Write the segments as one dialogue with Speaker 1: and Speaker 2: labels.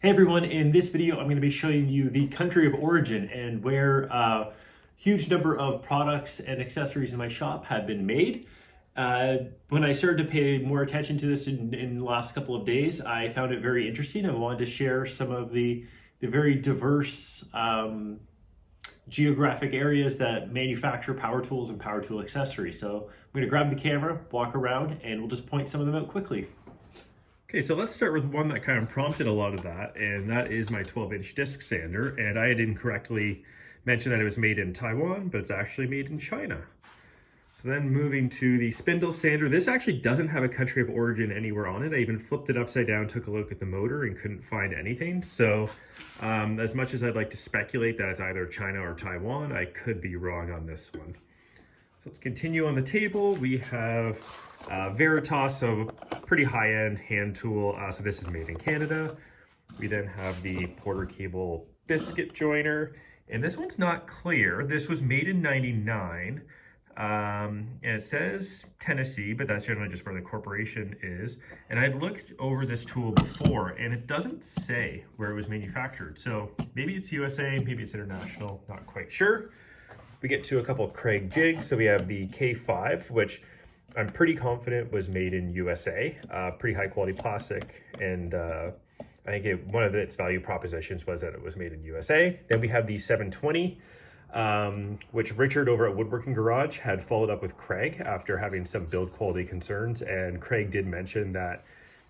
Speaker 1: Hey everyone, in this video I'm going to be showing you the country of origin and where a huge number of products and accessories in my shop have been made. When I started to pay more attention to this in the last couple of days, I found it very interesting. I wanted to share some of the very diverse geographic areas that manufacture power tools and power tool accessories. So I'm going to grab the camera, walk around, and we'll just point some of them out quickly.
Speaker 2: Okay, so let's start with one that kind of prompted a lot of that, and that is my 12-inch disc sander. And I had incorrectly mentioned that it was made in Taiwan, but it's actually made in China. So then moving to the spindle sander, this actually doesn't have a country of origin anywhere on it. I even flipped it upside down, took a look at the motor, and couldn't find anything. So as much as I'd like to speculate that it's either China or Taiwan, I could be wrong on this one. So let's continue on the table. We have Veritas, so pretty high-end hand tool. So this is made in Canada. We then have the Porter Cable biscuit joiner, and this one's not clear. This was made in '99, and it says Tennessee, but that's generally just where the corporation is. And I'd looked over this tool before, and it doesn't say where it was manufactured. So maybe it's USA, maybe it's international, not quite sure. We get to a couple of Craig jigs. So we have the K5, which I'm pretty confident was made in USA, pretty high quality plastic. And I think one of its value propositions was that it was made in USA. Then we have the 720, which Richard over at Woodworking Garage had followed up with Craig after having some build quality concerns. And Craig did mention that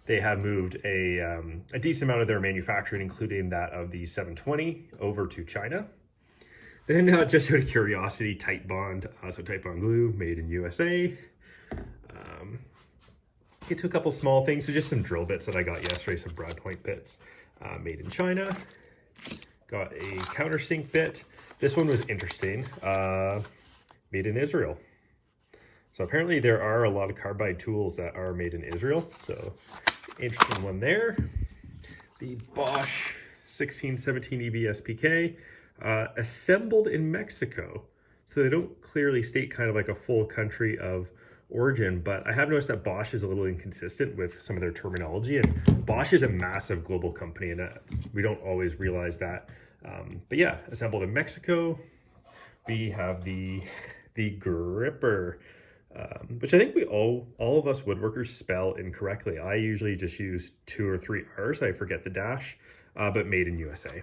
Speaker 2: they have moved a decent amount of their manufacturing, including that of the 720, over to China. Then just out of curiosity, Titebond, so Titebond glue, made in USA. Get to a couple small things, so just some drill bits that I got yesterday, some broad point bits, made in China. Got a countersink bit. This one was interesting, made in Israel. So apparently there are a lot of carbide tools that are made in Israel, so interesting one there. The Bosch 1617 EBSPK. Assembled in Mexico. So they don't clearly state kind of like a full country of origin, but I have noticed that Bosch is a little inconsistent with some of their terminology, and Bosch is a massive global company, and we don't always realize that. But yeah, assembled in Mexico. We have the gripper, which I think all of us woodworkers spell incorrectly. I usually just use 2 or 3 R's. I forget the dash, but made in USA.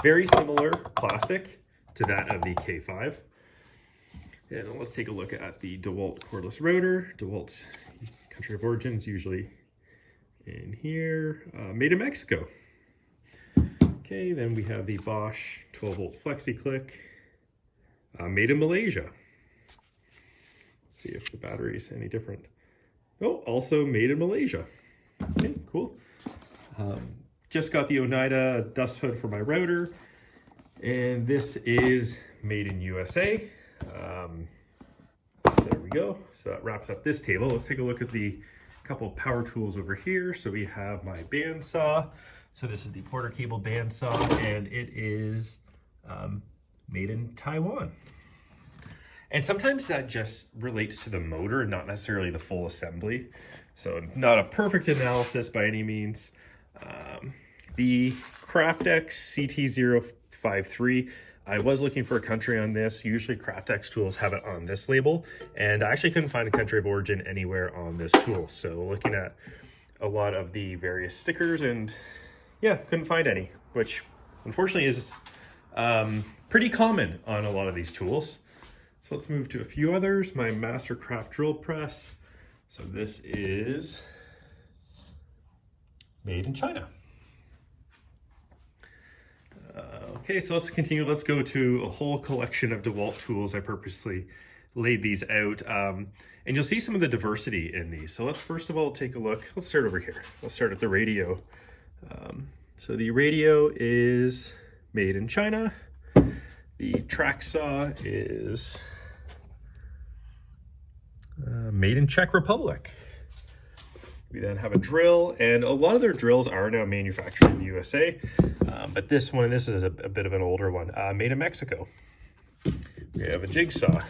Speaker 2: Very similar plastic to that of the K5. And let's take a look at the DeWalt cordless router. DeWalt's country of origin is usually in here, made in Mexico. Okay, then we have the Bosch 12-volt FlexiClick, made in Malaysia. Let's see if the battery is any different. Oh, also made in Malaysia. Okay, cool. Just got the Oneida dust hood for my router, and this is made in USA. There we go. So that wraps up this table. Let's take a look at the couple of power tools over here. So we have my bandsaw. So this is the Porter Cable bandsaw, and it is made in Taiwan. And sometimes that just relates to the motor and not necessarily the full assembly. So not a perfect analysis by any means. The CraftX CT053, I was looking for a country on this. Usually CraftX tools have it on this label, and I actually couldn't find a country of origin anywhere on this tool. So looking at a lot of the various stickers, and yeah, couldn't find any, which unfortunately is pretty common on a lot of these tools. So let's move to a few others. My Mastercraft drill press. So this is made in China. Okay, so let's continue. Let's go to a whole collection of DeWalt tools. I purposely laid these out, and you'll see some of the diversity in these. So let's first of all take a look. Let's start over here. Let's start at the radio. So the radio is made in China. The track saw is made in Czech Republic. We then have a drill, and a lot of their drills are now manufactured in the USA, but this is a bit of an older one, made in Mexico. We have a jigsaw,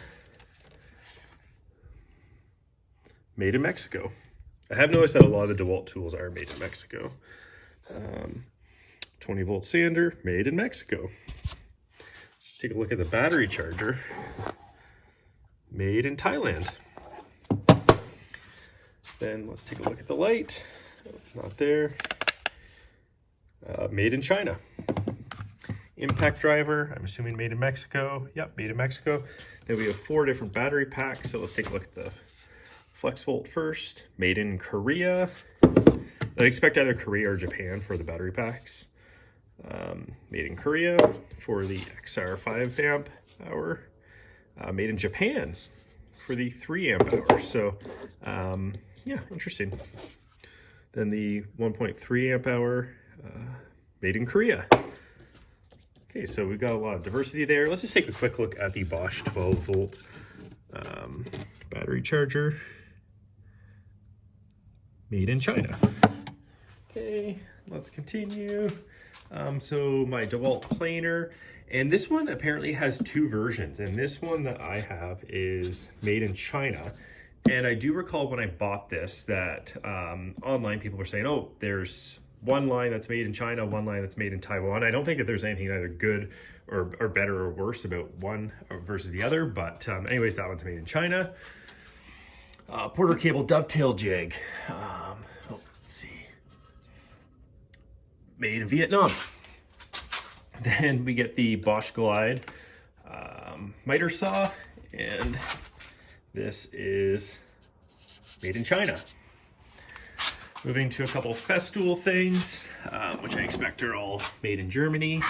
Speaker 2: made in Mexico. I have noticed that a lot of the DeWalt tools are made in Mexico. 20-volt sander, made in Mexico. Let's take a look at the battery charger, made in Thailand. Then let's take a look at the light, not there, made in China. Impact driver, I'm assuming made in Mexico. Yep, made in Mexico. Then we have 4 different battery packs. So let's take a look at the flex volt first. Made in Korea. I expect either Korea or Japan for the battery packs. Made in Korea for the XR 5 amp hour. Made in Japan for the 3 amp hour. So yeah, interesting. Then the 1.3 amp hour, made in Korea. Okay, so we've got a lot of diversity there. Let's just take a quick look at the Bosch 12-volt battery charger, made in China. Okay, let's continue. So my DeWalt planer, and this one apparently has 2 versions, and this one that I have is made in China. And I do recall when I bought this that online people were saying, oh, there's one line that's made in China, one line that's made in Taiwan. I don't think that there's anything either good or better or worse about one versus the other, but anyways, that one's made in China. Porter cable dovetail jig. Let's see. Made in Vietnam. Then we get the Bosch Glide miter saw, and this is made in China. Moving to a couple Festool things, which I expect are all made in Germany.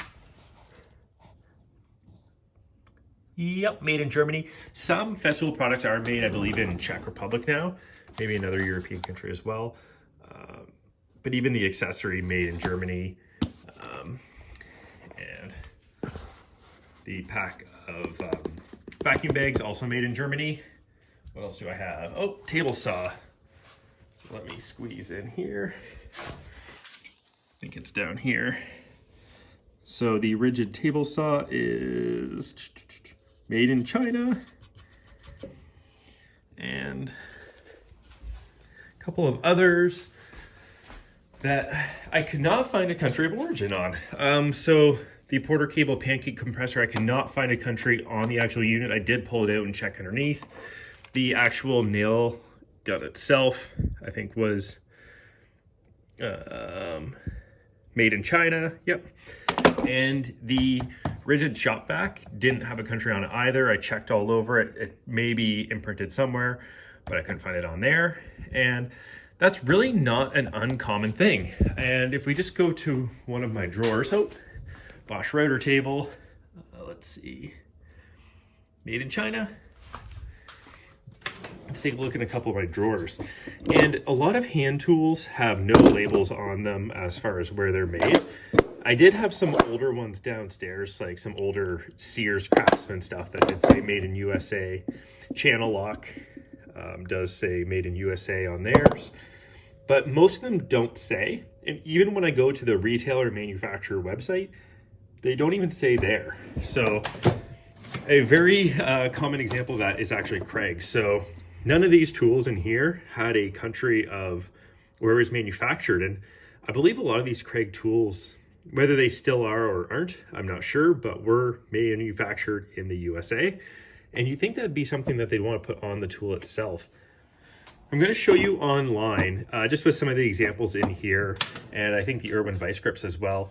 Speaker 2: Yep, made in Germany. Some Festool products are made, I believe, in Czech Republic now, maybe another European country as well. But even the accessory made in Germany. And the pack of vacuum bags also made in Germany. What else do I have? Oh, table saw. So let me squeeze in here. I think it's down here. So the rigid table saw is made in China. And a couple of others that I could not find a country of origin on. So the Porter cable pancake compressor, I cannot find a country on the actual unit. I did pull it out and check underneath. The actual nail gun itself, I think, was made in China. Yep. And the rigid shop vac didn't have a country on it either. I checked all over it. It may be imprinted somewhere, but I couldn't find it on there. And that's really not an uncommon thing. And if we just go to one of my drawers, oh, Bosch router table, let's see, made in China. Let's take a look at a couple of my drawers. And a lot of hand tools have no labels on them as far as where they're made. I did have some older ones downstairs, like some older Sears Craftsman stuff that did say made in USA. Channel lock does say made in USA on theirs, but most of them don't say. And even when I go to the retailer manufacturer website, they don't even say there. So a very common example of that is actually Craig. So none of these tools in here had a country of where it was manufactured. And I believe a lot of these Craig tools, whether they still are or aren't, I'm not sure, but were manufactured in the USA. And you think that'd be something that they'd want to put on the tool itself. I'm going to show you online, just with some of the examples in here, and I think the Irwin Vice Grips as well,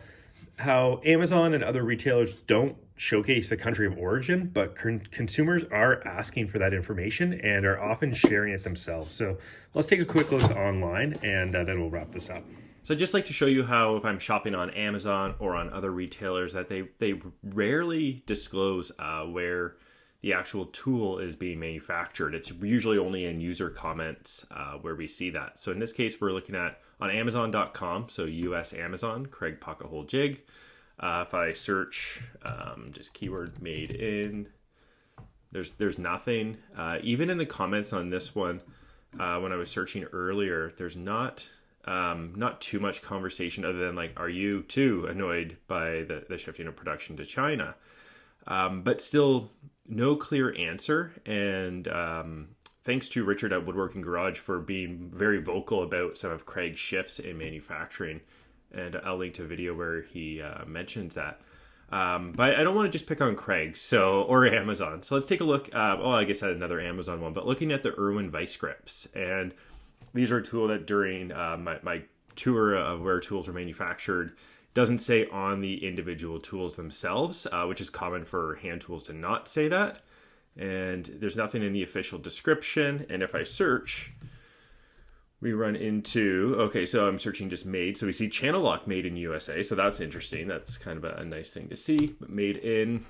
Speaker 2: how Amazon and other retailers don't showcase the country of origin, but consumers are asking for that information and are often sharing it themselves. So let's take a quick look online, and then we'll wrap this up. So I'd just like to show you how, if I'm shopping on Amazon or on other retailers, that they rarely disclose where the actual tool is being manufactured. It's usually only in user comments where we see that. So in this case, we're looking at on Amazon.com, so US Amazon, Craig Pocket Hole Jig. If I search just keyword made in, there's nothing. Even in the comments on this one, when I was searching earlier, there's not too much conversation other than like, are you too annoyed by the shifting of production to China? But still no clear answer. And thanks to Richard at Woodworking Garage for being very vocal about some of Craig's shifts in manufacturing. and I'll link to a video where he mentions that. But I don't want to just pick on Craig or Amazon. So let's take a look. I guess I had another Amazon one, but looking at the Irwin vice grips. And these are a tool that during my tour of where tools are manufactured, doesn't say on the individual tools themselves, which is common for hand tools to not say that. And there's nothing in the official description. And if I search, we run into, okay, so I'm searching just made. So we see channel lock made in USA. So that's interesting. That's kind of a nice thing to see, but made in.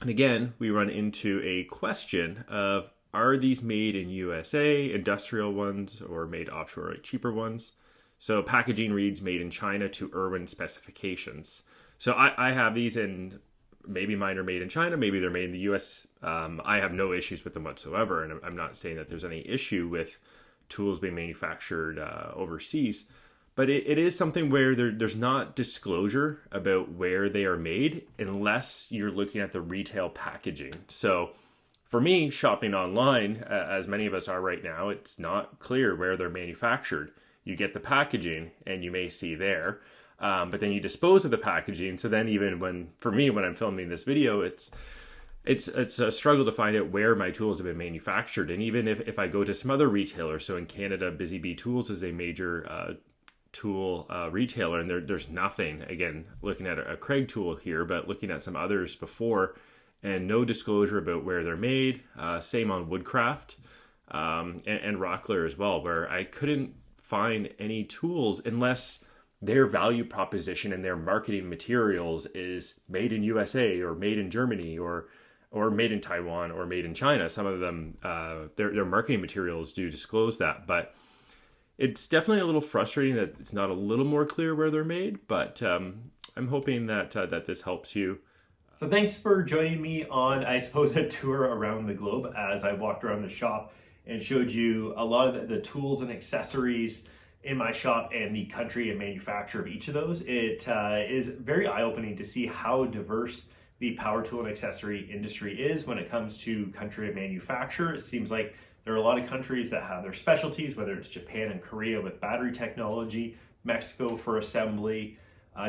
Speaker 2: And again, we run into a question of, are these made in USA, industrial ones, or made offshore, like cheaper ones? So packaging reads made in China to Irwin specifications. So I have these, and maybe mine are made in China, maybe they're made in the US. I have no issues with them whatsoever. And I'm not saying that there's any issue with tools being manufactured overseas, but it is something where there's not disclosure about where they are made unless you're looking at the retail packaging. So for me, shopping online, as many of us are right now, it's not clear where they're manufactured. You get the packaging and you may see there, but then you dispose of the packaging. So then even when I'm filming this video, it's a struggle to find out where my tools have been manufactured. And even if I go to some other retailers, so in Canada, Busy Bee Tools is a major tool retailer, and there's nothing, again, looking at a Craig tool here, but looking at some others before, and no disclosure about where they're made. Same on Woodcraft and Rockler as well, where I couldn't find any tools unless their value proposition and their marketing materials is made in USA or made in Germany or made in Taiwan or made in China. Some of them, their marketing materials do disclose that, but it's definitely a little frustrating that it's not a little more clear where they're made, but I'm hoping that this helps you.
Speaker 1: So thanks for joining me on, I suppose, a tour around the globe as I walked around the shop and showed you a lot of the tools and accessories in my shop and the country and manufacturer of each of those. It is very eye-opening to see how diverse the power tool and accessory industry is when it comes to country and manufacturer. It seems like there are a lot of countries that have their specialties, whether it's Japan and Korea with battery technology, Mexico for assembly,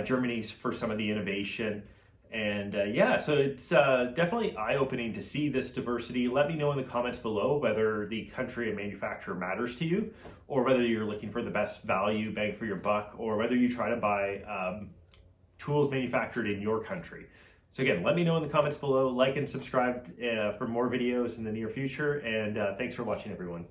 Speaker 1: Germany's for some of the innovation. And so it's definitely eye-opening to see this diversity. Let me know in the comments below whether the country and manufacturer matters to you, or whether you're looking for the best value, bang for your buck, or whether you try to buy tools manufactured in your country. So again, let me know in the comments below, like and subscribe for more videos in the near future, and thanks for watching, everyone.